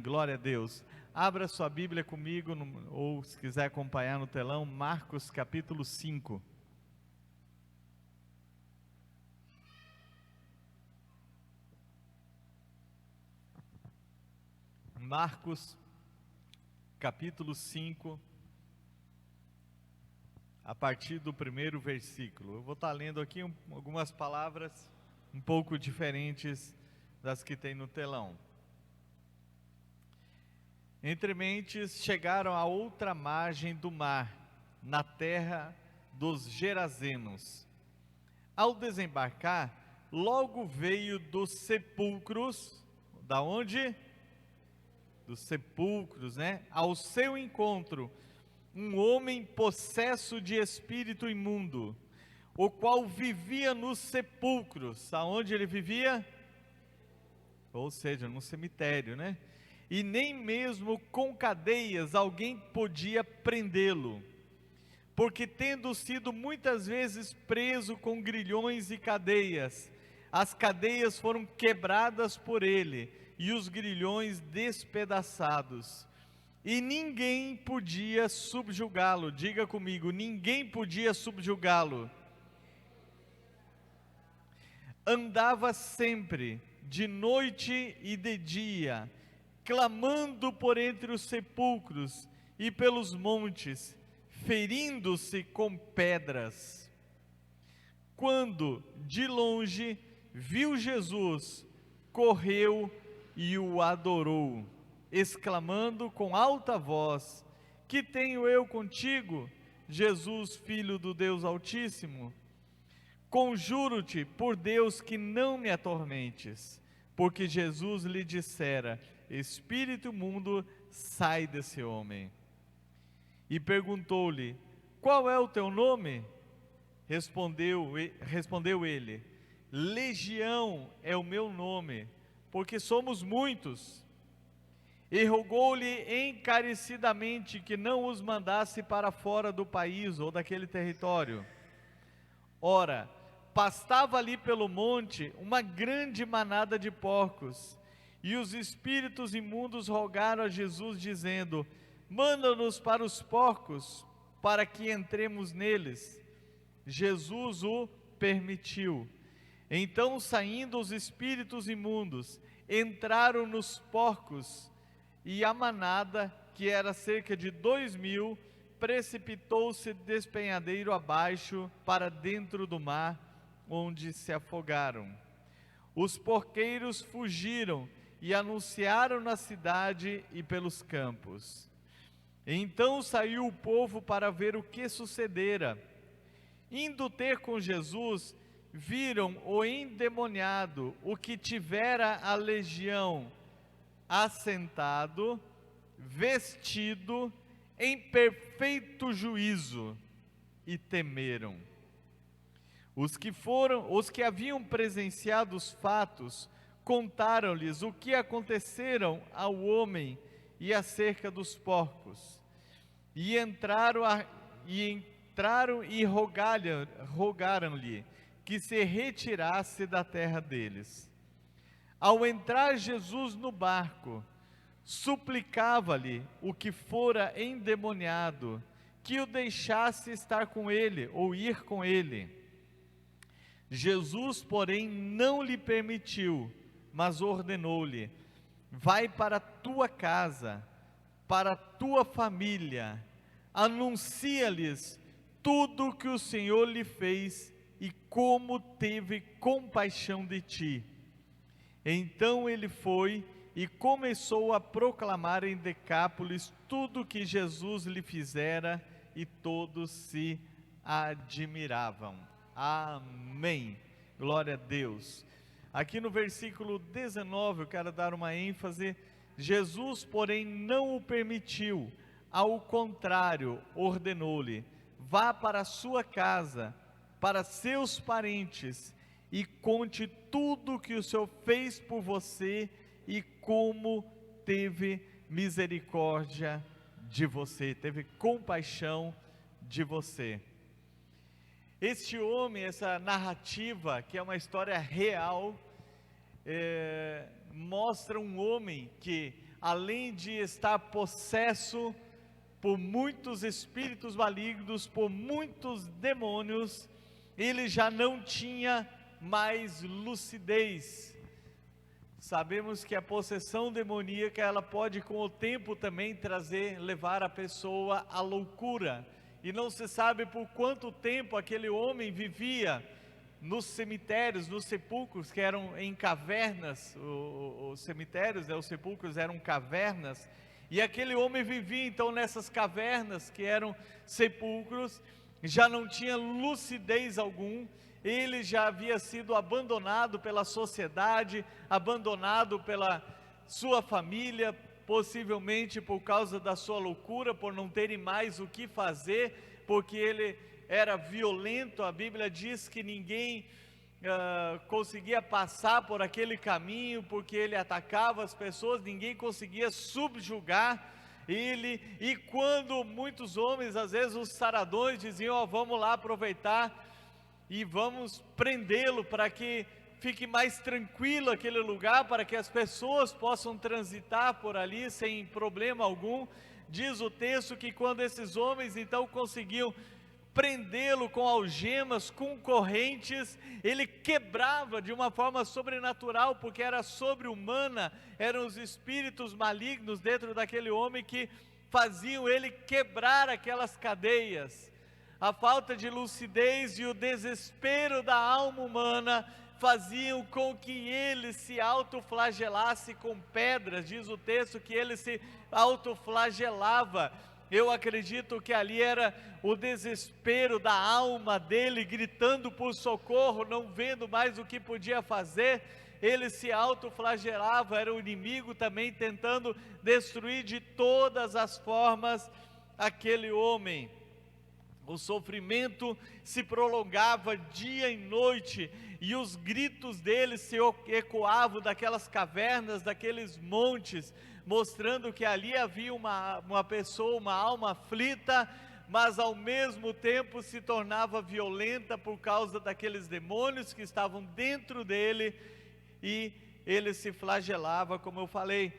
Glória a Deus. Abra sua Bíblia comigo, ou se quiser acompanhar no telão, Marcos capítulo 5. Marcos capítulo 5, a partir do primeiro versículo. Eu vou estar lendo aqui algumas palavras um pouco diferentes das que tem no telão. Entre mentes chegaram à outra margem do mar, na terra dos Gerazenos. Ao desembarcar, logo veio dos sepulcros, da onde? Dos sepulcros, né? Ao seu encontro, um homem possesso de espírito imundo, o qual vivia nos sepulcros. Aonde ele vivia? Ou seja, no cemitério, né? E nem mesmo com cadeias alguém podia prendê-lo, porque tendo sido muitas vezes preso com grilhões e cadeias, as cadeias foram quebradas por ele, e os grilhões despedaçados, e ninguém podia subjugá-lo. Diga comigo, ninguém podia subjugá-lo. Andava sempre, de noite e de dia, clamando por entre os sepulcros e pelos montes, ferindo-se com pedras. Quando de longe viu Jesus, correu e o adorou, exclamando com alta voz: que tenho eu contigo, Jesus, Filho do Deus Altíssimo? Conjuro-te por Deus que não me atormentes. Porque Jesus lhe dissera: espírito imundo, sai desse homem. E perguntou-lhe: qual é o teu nome? Respondeu ele: Legião é o meu nome, porque somos muitos. E rogou-lhe encarecidamente que não os mandasse para fora do país ou daquele território. Ora, pastava ali pelo monte uma grande manada de porcos, e os espíritos imundos rogaram a Jesus, dizendo: manda-nos para os porcos, para que entremos neles. Jesus o permitiu. Então, saindo os espíritos imundos, entraram nos porcos, e a manada, que era cerca de 2.000, precipitou-se despenhadeiro abaixo para dentro do mar, onde se afogaram. Os porqueiros fugiram e anunciaram na cidade e pelos campos. Então saiu o povo para ver o que sucedera. Indo ter com Jesus, viram o endemoniado, o que tivera a legião, assentado, vestido, em perfeito juízo, e temeram. Os que haviam presenciado os fatos, contaram-lhes o que aconteceram ao homem e acerca dos porcos. E entraram e rogaram-lhe que se retirasse da terra deles. Ao entrar Jesus no barco, suplicava-lhe o que fora endemoniado, que o deixasse estar com ele, ou ir com ele. Jesus, porém, não lhe permitiu, mas ordenou-lhe: vai para a tua casa, para a tua família, anuncia-lhes tudo o que o Senhor lhe fez e como teve compaixão de ti. Então ele foi e começou a proclamar em Decápolis tudo o que Jesus lhe fizera, e todos se admiravam. Amém. Glória a Deus. Aqui no versículo 19 eu quero dar uma ênfase. Jesus, porém, não o permitiu, ao contrário, ordenou-lhe: vá para a sua casa, para seus parentes, e conte tudo o que o Senhor fez por você e como teve misericórdia de você, teve compaixão de você. Este homem, essa narrativa, que é uma história real, mostra um homem que, além de estar possesso por muitos espíritos malignos, por muitos demônios, ele já não tinha mais lucidez. Sabemos que a possessão demoníaca, ela pode com o tempo também levar a pessoa à loucura, e não se sabe por quanto tempo aquele homem vivia nos cemitérios, nos sepulcros que eram em cavernas. Os cemitérios, os sepulcros eram cavernas, e aquele homem vivia então nessas cavernas que eram sepulcros, já não tinha lucidez algum. Ele já havia sido abandonado pela sociedade, abandonado pela sua família, possivelmente por causa da sua loucura, por não terem mais o que fazer, porque ele era violento. A Bíblia diz que ninguém conseguia passar por aquele caminho, porque ele atacava as pessoas, ninguém conseguia subjugar ele. E quando muitos homens, às vezes os saradões, diziam: vamos lá aproveitar e vamos prendê-lo para que fique mais tranquilo aquele lugar, para que as pessoas possam transitar por ali sem problema algum. Diz o texto que quando esses homens então conseguiam prendê-lo com algemas, com correntes, ele quebrava de uma forma sobrenatural, porque era sobre-humana, eram os espíritos malignos dentro daquele homem que faziam ele quebrar aquelas cadeias. A falta de lucidez e o desespero da alma humana faziam com que ele se autoflagelasse com pedras. Diz o texto que ele se autoflagelava. Eu acredito que ali era o desespero da alma dele, gritando por socorro, não vendo mais o que podia fazer. Ele se autoflagelava, era o inimigo também tentando destruir de todas as formas aquele homem. O sofrimento se prolongava dia e noite, e os gritos dele se ecoavam daquelas cavernas, daqueles montes, mostrando que ali havia uma pessoa, uma alma aflita, mas ao mesmo tempo se tornava violenta por causa daqueles demônios que estavam dentro dele, e ele se flagelava, como eu falei.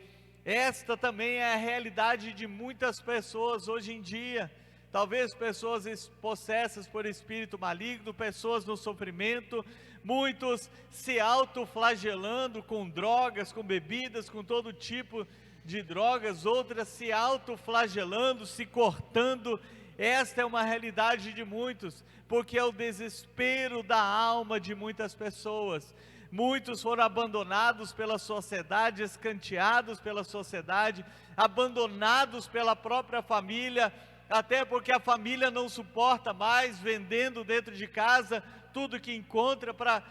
Esta também é a realidade de muitas pessoas hoje em dia. Talvez pessoas possessas por espírito maligno, pessoas no sofrimento, muitos se autoflagelando com drogas, com bebidas, com todo tipo de drogas, outras se autoflagelando, se cortando. Esta é uma realidade de muitos, porque é o desespero da alma de muitas pessoas. Muitos foram abandonados pela sociedade, escanteados pela sociedade, abandonados pela própria família, até porque a família não suporta mais, vendendo dentro de casa tudo que encontra para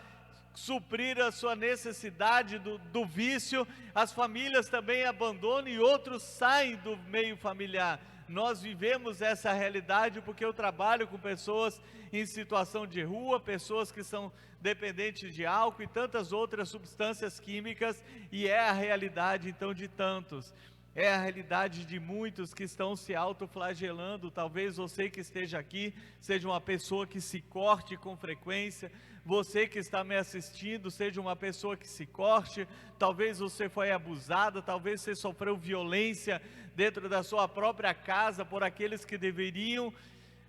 suprir a sua necessidade do vício. As famílias também abandonam e outros saem do meio familiar. Nós vivemos essa realidade porque eu trabalho com pessoas em situação de rua, pessoas que são dependentes de álcool e tantas outras substâncias químicas, e é a realidade então de tantos. É a realidade de muitos que estão se autoflagelando. Talvez você que esteja aqui seja uma pessoa que se corte com frequência. Você que está me assistindo seja uma pessoa que se corte. Talvez você foi abusada, talvez você sofreu violência dentro da sua própria casa por aqueles que deveriam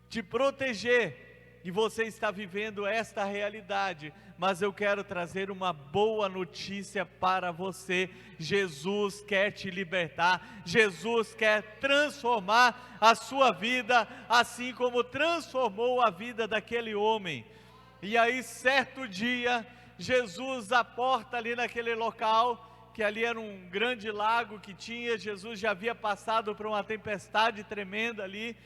te proteger. E você está vivendo esta realidade, mas eu quero trazer uma boa notícia para você. Jesus quer te libertar, Jesus quer transformar a sua vida, assim como transformou a vida daquele homem. E aí certo dia, Jesus aporta ali naquele local, que ali era um grande lago que tinha. Jesus já havia passado por uma tempestade tremenda ali,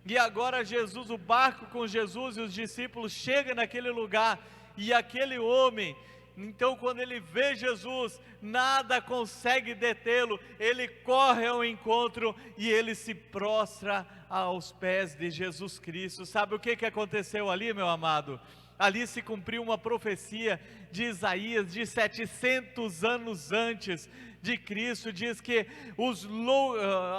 e agora Jesus, o barco com Jesus e os discípulos chega naquele lugar, e aquele homem, então quando ele vê Jesus, nada consegue detê-lo, ele corre ao encontro e ele se prostra aos pés de Jesus Cristo. Sabe o que aconteceu ali, meu amado? Ali se cumpriu uma profecia de Isaías de 700 anos antes de Cristo. Diz que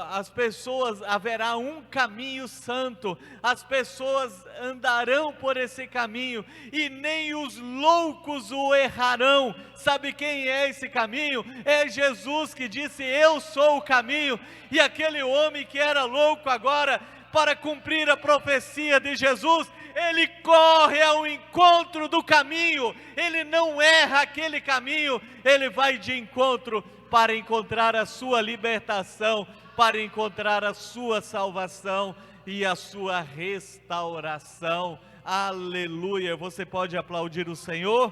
as pessoas, haverá um caminho santo, as pessoas andarão por esse caminho, e nem os loucos o errarão. Sabe quem é esse caminho? É Jesus, que disse: eu sou o caminho. E aquele homem que era louco agora, para cumprir a profecia de Jesus, ele corre ao encontro do caminho, ele não erra aquele caminho, ele vai de encontro para encontrar a sua libertação, para encontrar a sua salvação e a sua restauração. Aleluia! Você pode aplaudir o Senhor?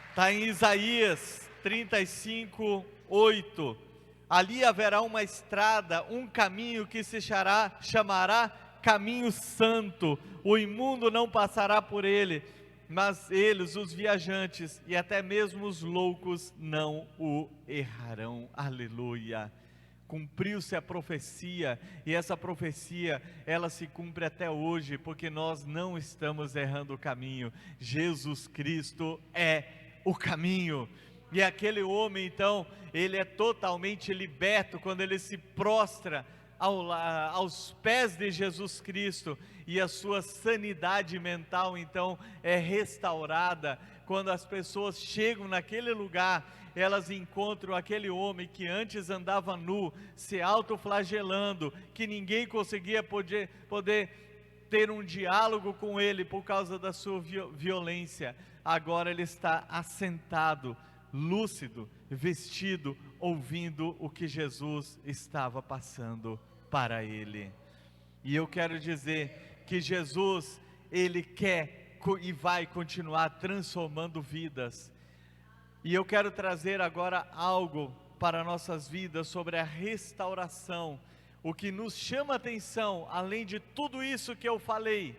Está em Isaías 35:8. Ali haverá uma estrada, um caminho que se chamará caminho santo. O imundo não passará por ele, mas eles, os viajantes e até mesmo os loucos, não o errarão. Aleluia! Cumpriu-se a profecia, e essa profecia, ela se cumpre até hoje, porque nós não estamos errando o caminho. Jesus Cristo é o caminho. E aquele homem, então, ele é totalmente liberto quando ele se prostra aos pés de Jesus Cristo, e a sua sanidade mental, então, é restaurada. Quando as pessoas chegam naquele lugar, elas encontram aquele homem que antes andava nu, se autoflagelando, que ninguém conseguia poder ter um diálogo com ele por causa da sua violência. Agora ele está assentado, lúcido, vestido, ouvindo o que Jesus estava passando para ele. E eu quero dizer que Jesus, ele quer e vai continuar transformando vidas. E eu quero trazer agora algo para nossas vidas sobre a restauração. O que nos chama a atenção, além de tudo isso que eu falei,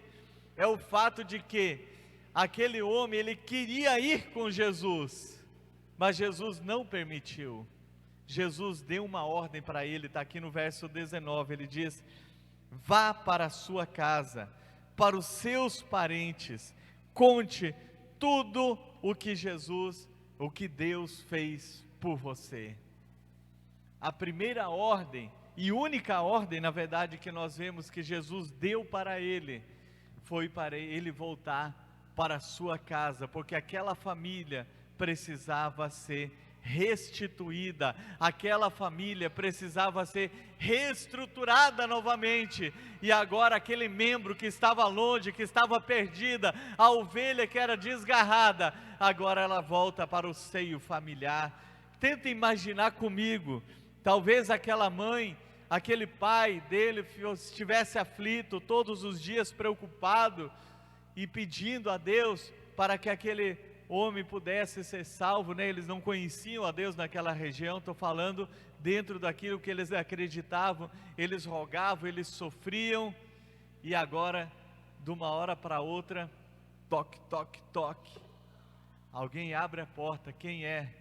é o fato de que aquele homem, ele queria ir com Jesus, mas Jesus não permitiu. Jesus deu uma ordem para ele, está aqui no verso 19, ele diz: vá para a sua casa, para os seus parentes, conte tudo o que Deus fez por você. A primeira ordem, e única ordem, na verdade, que nós vemos que Jesus deu para ele, foi para ele voltar para a sua casa, porque aquela família precisava ser restituída, aquela família precisava ser reestruturada novamente. E agora aquele membro que estava longe, que estava perdida, a ovelha que era desgarrada, agora ela volta para o seio familiar. Tenta imaginar comigo, talvez aquela mãe, aquele pai dele estivesse aflito, todos os dias preocupado e pedindo a Deus para que aquele homem pudesse ser salvo, né? Eles não conheciam a Deus naquela região, estou falando dentro daquilo que eles acreditavam, eles rogavam, eles sofriam, e agora, de uma hora para outra, toque, toque, toque, alguém abre a porta. Quem é?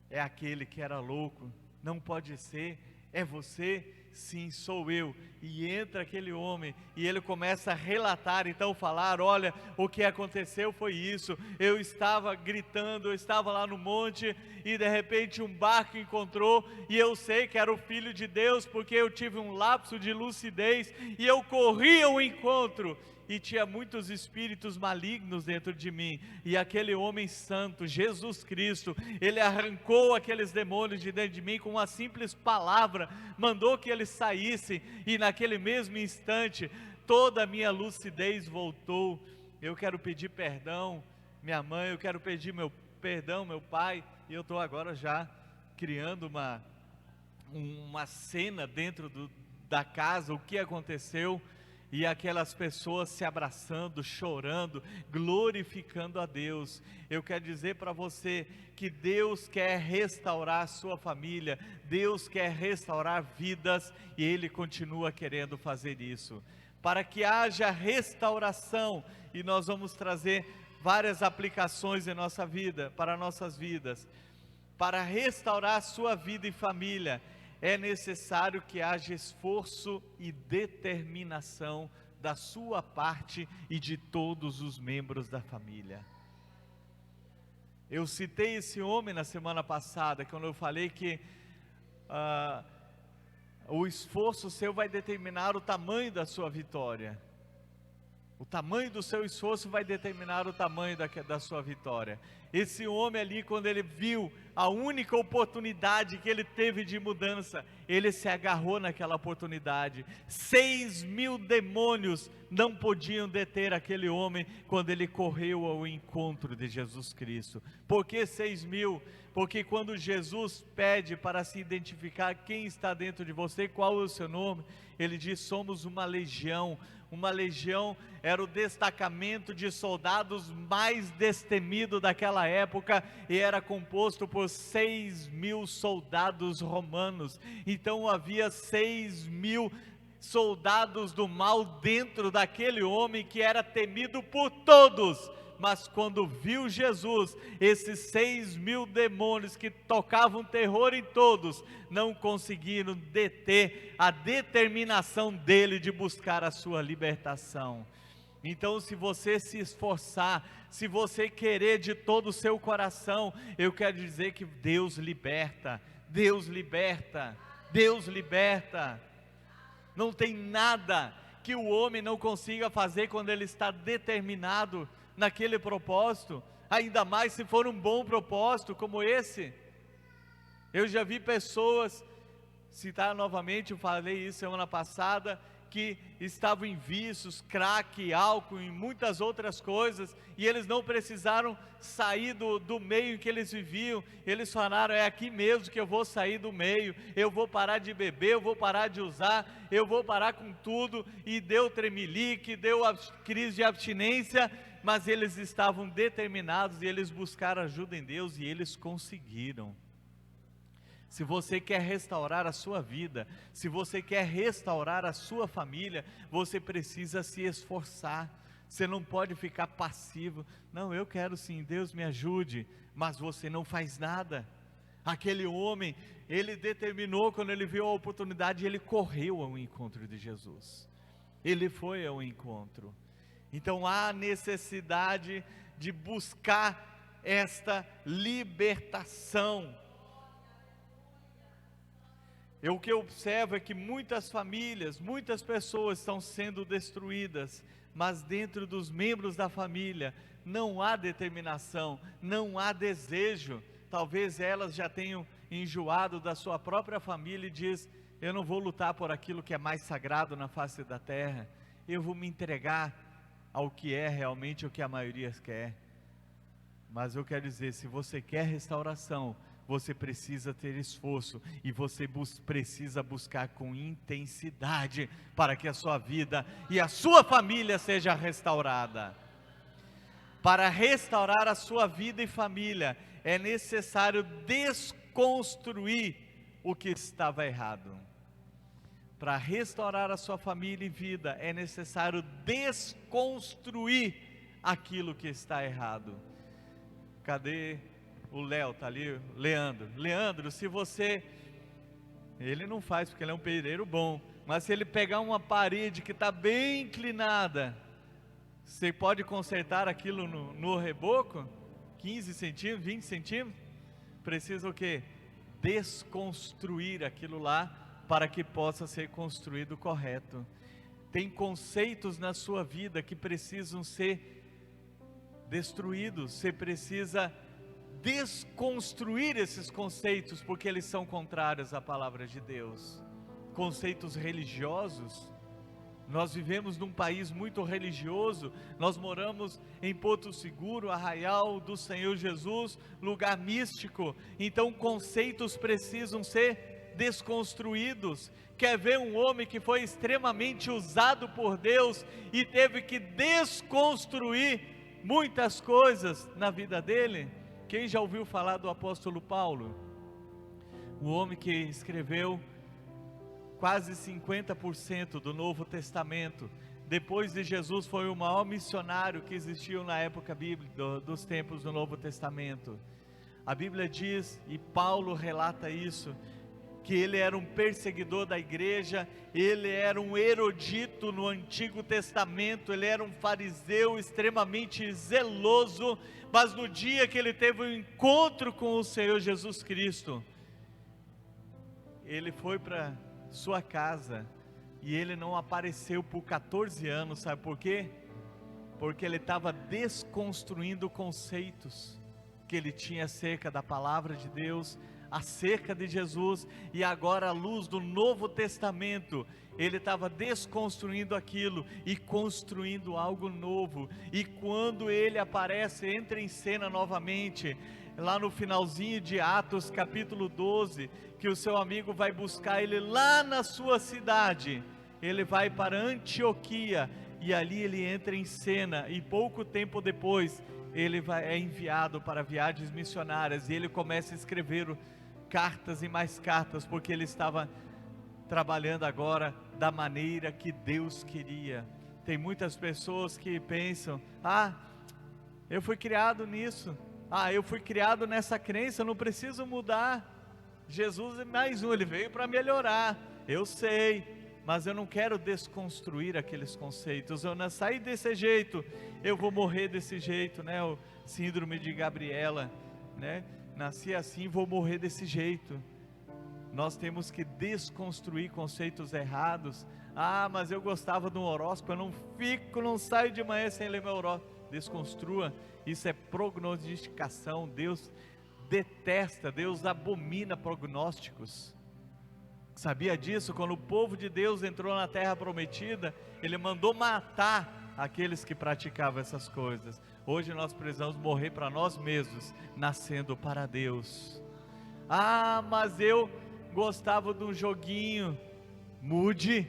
É aquele que era louco. Não pode ser. É você? Sim, sou eu. E entra aquele homem, e ele começa a relatar, então falar: olha, o que aconteceu foi isso, eu estava gritando, eu estava lá no monte, e de repente um barco encontrou, e eu sei que era o Filho de Deus, porque eu tive um lapso de lucidez, e eu corri ao encontro, e tinha muitos espíritos malignos dentro de mim, e aquele homem santo, Jesus Cristo, ele arrancou aqueles demônios de dentro de mim com uma simples palavra, mandou que eles saíssem, e naquele mesmo instante, toda a minha lucidez voltou. Eu quero pedir perdão, minha mãe, eu quero pedir perdão, meu pai, e eu estou agora já criando uma cena dentro da casa, o que aconteceu, e aquelas pessoas se abraçando, chorando, glorificando a Deus. Eu quero dizer para você que Deus quer restaurar a sua família, Deus quer restaurar vidas, e Ele continua querendo fazer isso. Para que haja restauração, e nós vamos trazer várias aplicações em nossa vida, para nossas vidas. Para restaurar a sua vida e família, é necessário que haja esforço e determinação da sua parte e de todos os membros da família. Eu citei esse homem na semana passada, quando eu falei que o esforço seu vai determinar o tamanho da sua vitória. O tamanho do seu esforço vai determinar o tamanho da sua vitória. Esse homem ali, quando ele viu a única oportunidade que ele teve de mudança, ele se agarrou naquela oportunidade. 6.000 demônios não podiam deter aquele homem quando ele correu ao encontro de Jesus Cristo. Por que 6.000? Porque quando Jesus pede para se identificar quem está dentro de você, qual é o seu nome, ele diz: somos uma legião. Uma legião era o destacamento de soldados mais destemido daquela época, e era composto por 6.000 soldados romanos. Então havia 6.000 soldados do mal dentro daquele homem que era temido por todos. Mas quando viu Jesus, esses 6.000 demônios que tocavam terror em todos, não conseguiram deter a determinação dele de buscar a sua libertação. Então, se você se esforçar, se você querer de todo o seu coração, eu quero dizer que Deus liberta, Deus liberta, Deus liberta. Não tem nada que o homem não consiga fazer quando ele está determinado naquele propósito, ainda mais se for um bom propósito como esse. Eu já vi pessoas, citar novamente, eu falei isso semana passada, que estavam em vícios, crack, álcool e muitas outras coisas, e eles não precisaram sair do meio em que eles viviam. Eles falaram: é aqui mesmo que eu vou sair do meio, eu vou parar de beber, eu vou parar de usar, eu vou parar com tudo. E deu tremelique, deu a crise de abstinência, mas eles estavam determinados e eles buscaram ajuda em Deus e eles conseguiram. Se você quer restaurar a sua vida, se você quer restaurar a sua família, você precisa se esforçar. Você não pode ficar passivo. Não, eu quero sim, Deus me ajude, mas você não faz nada. Aquele homem, ele determinou, quando ele viu a oportunidade, ele correu ao encontro de Jesus. Ele foi ao encontro. Então há necessidade de buscar esta libertação. O que eu observo é que muitas famílias, muitas pessoas estão sendo destruídas, mas dentro dos membros da família não há determinação, não há desejo. Talvez elas já tenham enjoado da sua própria família e diz: eu não vou lutar por aquilo que é mais sagrado na face da terra, eu vou me entregar ao que é realmente o que a maioria quer. Mas eu quero dizer, se você quer restauração, você precisa ter esforço, e você precisa buscar com intensidade, para que a sua vida e a sua família seja restaurada. Para restaurar a sua vida e família, é necessário desconstruir o que estava errado. Para restaurar a sua família e vida, é necessário desconstruir aquilo que está errado. Cadê o Léo? Está ali, Leandro, se você, ele não faz porque ele é um pedreiro bom, mas se ele pegar uma parede que está bem inclinada, você pode consertar aquilo no reboco? 15 centímetros, 20 centímetros? Precisa o quê? Desconstruir aquilo lá, para que possa ser construído correto. Tem conceitos na sua vida que precisam ser destruídos. Você precisa desconstruir esses conceitos, porque eles são contrários à palavra de Deus. Conceitos religiosos. Nós vivemos num país muito religioso. Nós moramos em Porto Seguro, Arraial do Senhor Jesus, lugar místico. Então conceitos precisam ser desconstruídos. Quer ver um homem que foi extremamente usado por Deus e teve que desconstruir muitas coisas na vida dele? Quem já ouviu falar do apóstolo Paulo? O homem que escreveu quase 50% do Novo Testamento. Depois de Jesus, foi o maior missionário que existiu na época bíblica, dos tempos do Novo Testamento. A Bíblia diz, e Paulo relata isso, que ele era um perseguidor da igreja, ele era um erudito no Antigo Testamento, ele era um fariseu extremamente zeloso, mas no dia que ele teve um encontro com o Senhor Jesus Cristo, ele foi para sua casa, e ele não apareceu por 14 anos, sabe por quê? Porque ele estava desconstruindo conceitos que ele tinha acerca da palavra de Deus, acerca de Jesus, e agora à luz do Novo Testamento, ele estava desconstruindo aquilo e construindo algo novo. E quando ele aparece, entra em cena novamente, lá no finalzinho de Atos capítulo 12, que o seu amigo vai buscar ele lá na sua cidade, ele vai para Antioquia, e ali ele entra em cena, e pouco tempo depois, ele é enviado para viagens missionárias, e ele começa a escrever cartas e mais cartas, porque ele estava trabalhando agora da maneira que Deus queria. Tem muitas pessoas que pensam: eu fui criado nisso, eu fui criado nessa crença, eu não preciso mudar. Jesus é mais um, ele veio para melhorar, eu sei, mas eu não quero desconstruir aqueles conceitos. Eu não saí desse jeito, eu vou morrer desse jeito, né? O síndrome de Gabriela, né? Nasci assim, vou morrer desse jeito. Nós temos que desconstruir conceitos errados. Mas eu gostava de um horóscopo, eu não saio de manhã sem ler meu horóscopo. Desconstrua, isso é prognosticação. Deus detesta, Deus abomina prognósticos. Sabia disso? Quando o povo de Deus entrou na terra prometida, ele mandou matar aqueles que praticavam essas coisas. Hoje nós precisamos morrer para nós mesmos, nascendo para Deus. Mas eu gostava de um joguinho. Mude.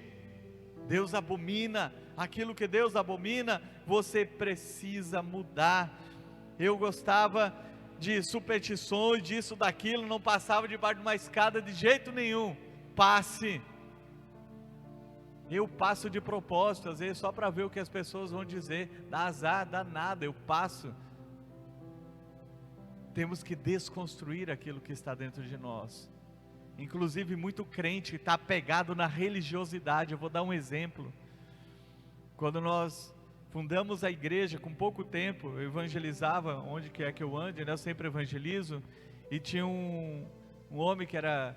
Deus abomina aquilo que Deus abomina, você precisa mudar. Eu gostava de superstições, disso, daquilo, não passava debaixo de uma escada de jeito nenhum. Passe. Eu passo de propósito, às vezes só para ver o que as pessoas vão dizer. Dá azar, dá nada, eu passo. Temos que desconstruir aquilo que está dentro de nós. Inclusive muito crente está apegado na religiosidade. Eu vou dar um exemplo. Quando nós fundamos a igreja, com pouco tempo, eu evangelizava onde quer que eu ande, né? Eu sempre evangelizo, e tinha um homem que era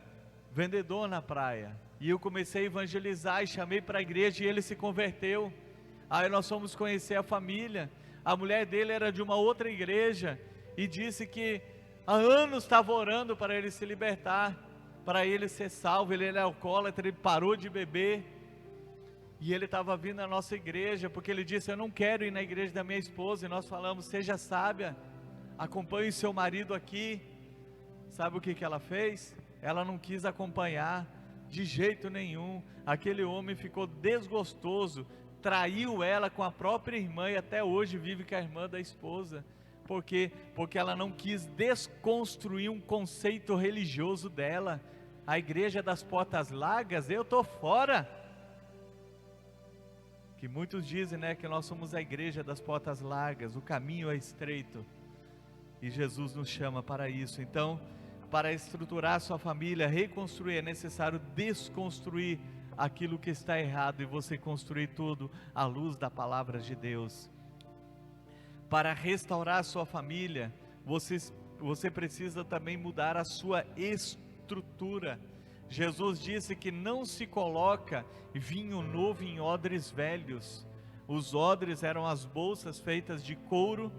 vendedor na praia, e eu comecei a evangelizar, e chamei para a igreja, e ele se converteu. Aí nós fomos conhecer a família. A mulher dele era de uma outra igreja, e disse que há anos estava orando para ele se libertar, para ele ser salvo. Ele era alcoólatra, ele parou de beber, e ele estava vindo na nossa igreja, porque ele disse: eu não quero ir na igreja da minha esposa. E nós falamos: seja sábia, acompanhe seu marido aqui. Sabe o que ela fez? Ela não quis acompanhar de jeito nenhum. Aquele homem ficou desgostoso, traiu ela com a própria irmã, e até hoje vive com a irmã da esposa. Por quê? Porque ela não quis desconstruir um conceito religioso dela. A igreja das portas largas, eu estou fora. Que muitos dizem, né, que nós somos a igreja das portas largas, o caminho é estreito, e Jesus nos chama para isso. Então, para estruturar a sua família, reconstruir, é necessário desconstruir aquilo que está errado, e você construir tudo à luz da palavra de Deus. Para restaurar a sua família, você precisa também mudar a sua estrutura. Jesus disse que não se coloca vinho novo em odres velhos. Os odres eram as bolsas feitas de couro.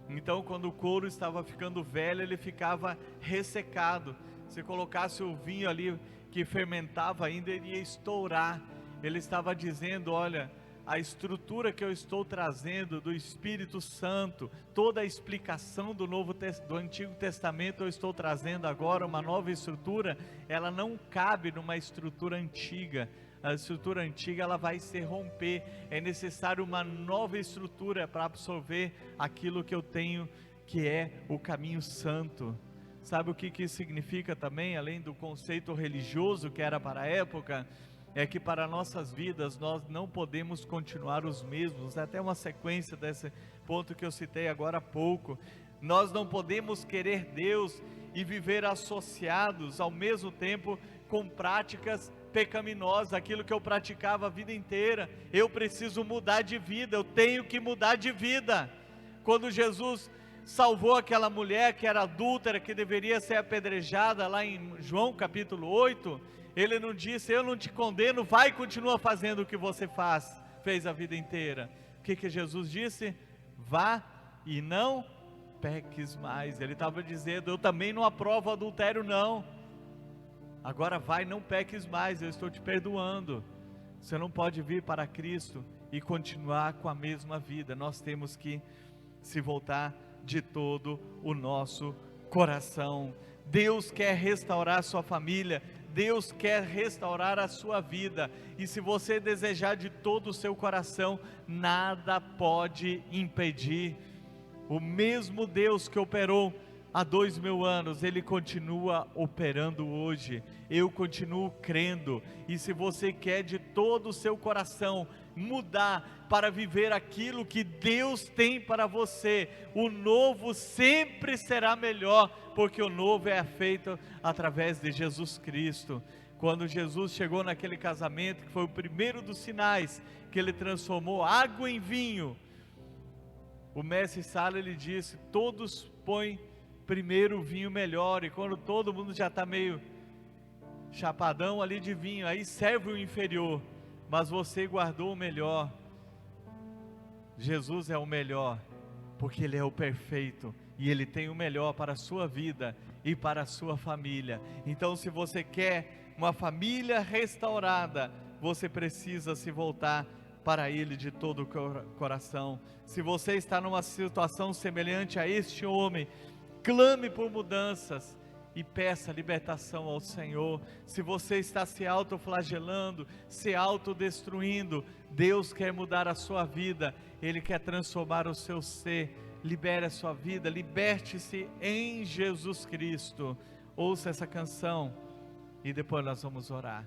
Então, quando o couro estava ficando velho, ele ficava ressecado. Se colocasse o vinho ali que fermentava ainda, ele ia estourar. Ele estava dizendo: olha, a estrutura que eu estou trazendo do Espírito Santo, toda a explicação do Antigo Testamento eu estou trazendo agora, uma nova estrutura. Ela não cabe numa estrutura antiga. A estrutura antiga, ela vai se romper. É necessário uma nova estrutura para absorver aquilo que eu tenho, que é o caminho santo. Sabe o que isso significa também, além do conceito religioso que era para a época? É que para nossas vidas nós não podemos continuar os mesmos. Até uma sequência desse ponto que eu citei agora há pouco. Nós não podemos querer Deus e viver associados ao mesmo tempo com práticas pecaminosas, aquilo que eu praticava a vida inteira. Eu preciso mudar de vida, eu tenho que mudar de vida. Quando Jesus salvou aquela mulher que era adúltera, que deveria ser apedrejada, lá em João capítulo 8, ele não disse: eu não te condeno, vai e continua fazendo o que você fez a vida inteira. O que Jesus disse? Vá e não peques mais. Ele estava dizendo: eu também não aprovo adultério não, agora vai, não peques mais, eu estou te perdoando. Você não pode vir para Cristo e continuar com a mesma vida. Nós temos que se voltar de todo o nosso coração. Deus quer restaurar a sua família, Deus quer restaurar a sua vida, e se você desejar de todo o seu coração, nada pode impedir. O mesmo Deus que operou há 2000 anos, Ele continua operando hoje. Eu continuo crendo, e se você quer de todo o seu coração mudar para viver aquilo que Deus tem para você, o novo sempre será melhor, porque o novo é feito através de Jesus Cristo. Quando Jesus chegou naquele casamento, que foi o primeiro dos sinais, que Ele transformou água em vinho, o mestre Sala, ele disse: todos põem primeiro o vinho melhor, e quando todo mundo já está meio chapadão ali de vinho, aí serve o inferior, mas você guardou o melhor. Jesus é o melhor, porque Ele é o perfeito, e Ele tem o melhor para a sua vida e para a sua família. Então, se você quer uma família restaurada, você precisa se voltar para Ele de todo o coração. Se você está numa situação semelhante a este homem, clame por mudanças e peça libertação ao Senhor. Se você está se autoflagelando, se autodestruindo, Deus quer mudar a sua vida, Ele quer transformar o seu ser. Libere a sua vida, liberte-se em Jesus Cristo. Ouça essa canção e depois nós vamos orar.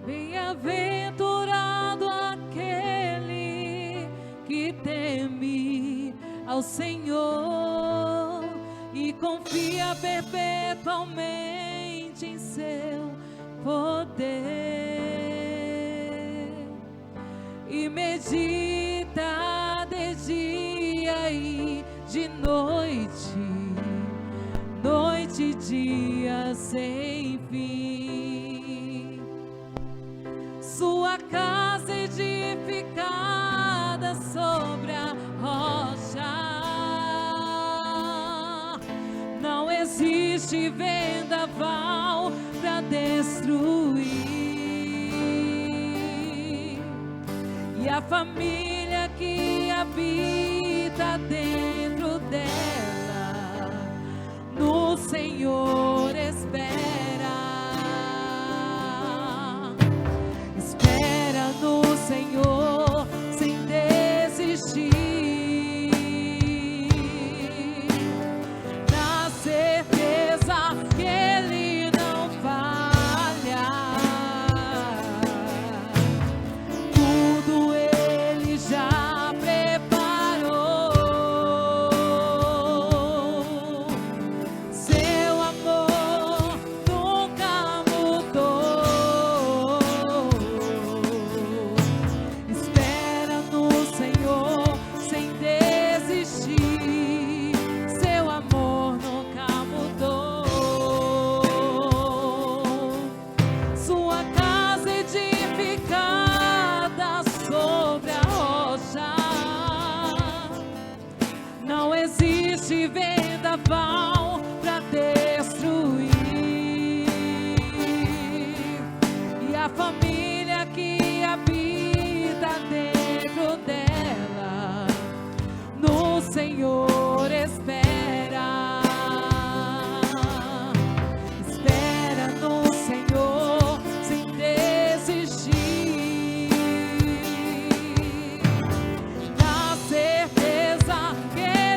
Bem-aventurado aquele que teme ao Senhor e confia perpetuamente em seu poder, e medita de dia e de noite, noite e dia sem fim. Sua casa edificada sobre a rocha, não existe vendaval para destruir, e a família que habita dentro dela, no Senhor espera. No Senhor sem desistir, na certeza que Ele não falha, tudo Ele já preparou. Seu amor nunca mudou. Existe vendaval para destruir, e a família que habita dentro dela, no Senhor espera. Espera no Senhor sem desistir, na certeza que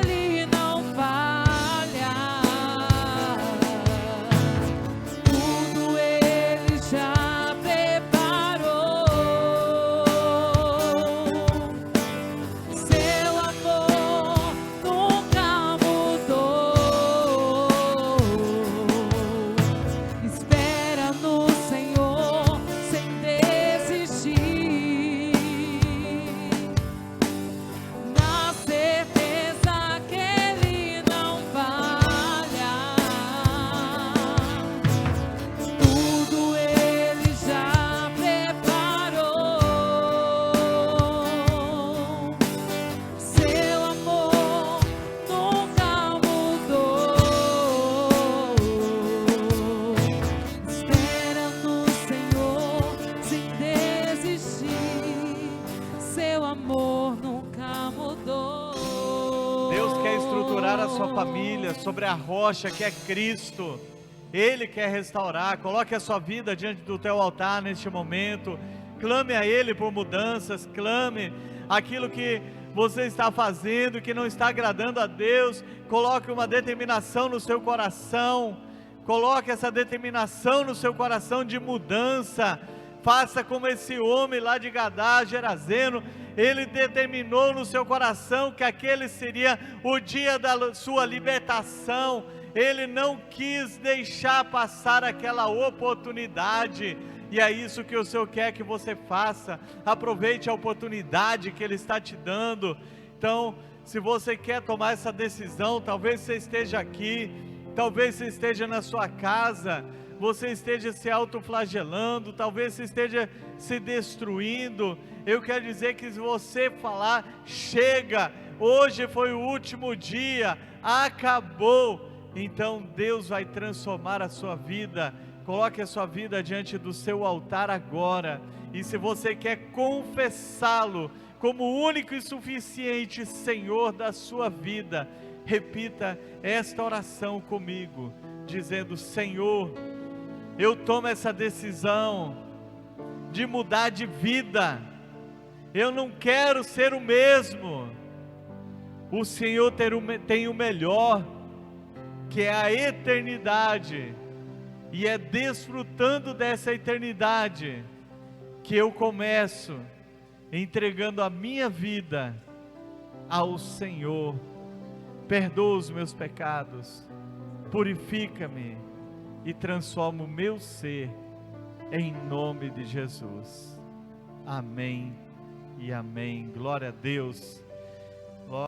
sua família sobre a rocha que é Cristo. Ele quer restaurar. Coloque a sua vida diante do teu altar neste momento. Clame a Ele por mudanças. Clame aquilo que você está fazendo, que não está agradando a Deus. Coloque uma determinação no seu coração. Coloque essa determinação no seu coração de mudança. Faça como esse homem lá de Gadá, Gerazeno. Ele determinou no seu coração que aquele seria o dia da sua libertação. Ele não quis deixar passar aquela oportunidade. E é isso que o Senhor quer que você faça. Aproveite a oportunidade que Ele está te dando. Então, se você quer tomar essa decisão, talvez você esteja aqui, talvez você esteja na sua casa, você esteja se autoflagelando, talvez você esteja se destruindo. Eu quero dizer que se você falar, chega, hoje foi o último dia, acabou, então Deus vai transformar a sua vida. Coloque a sua vida diante do seu altar agora, e se você quer confessá-lo como o único e suficiente Senhor da sua vida, repita esta oração comigo, dizendo: Senhor, eu tomo essa decisão de mudar de vida. Eu não quero ser o mesmo. O Senhor tem o melhor, que é a eternidade. E é desfrutando dessa eternidade que eu começo entregando a minha vida ao Senhor. Perdoa os meus pecados, purifica-me e transforma o meu ser, em nome de Jesus. Amém e amém. Glória a Deus.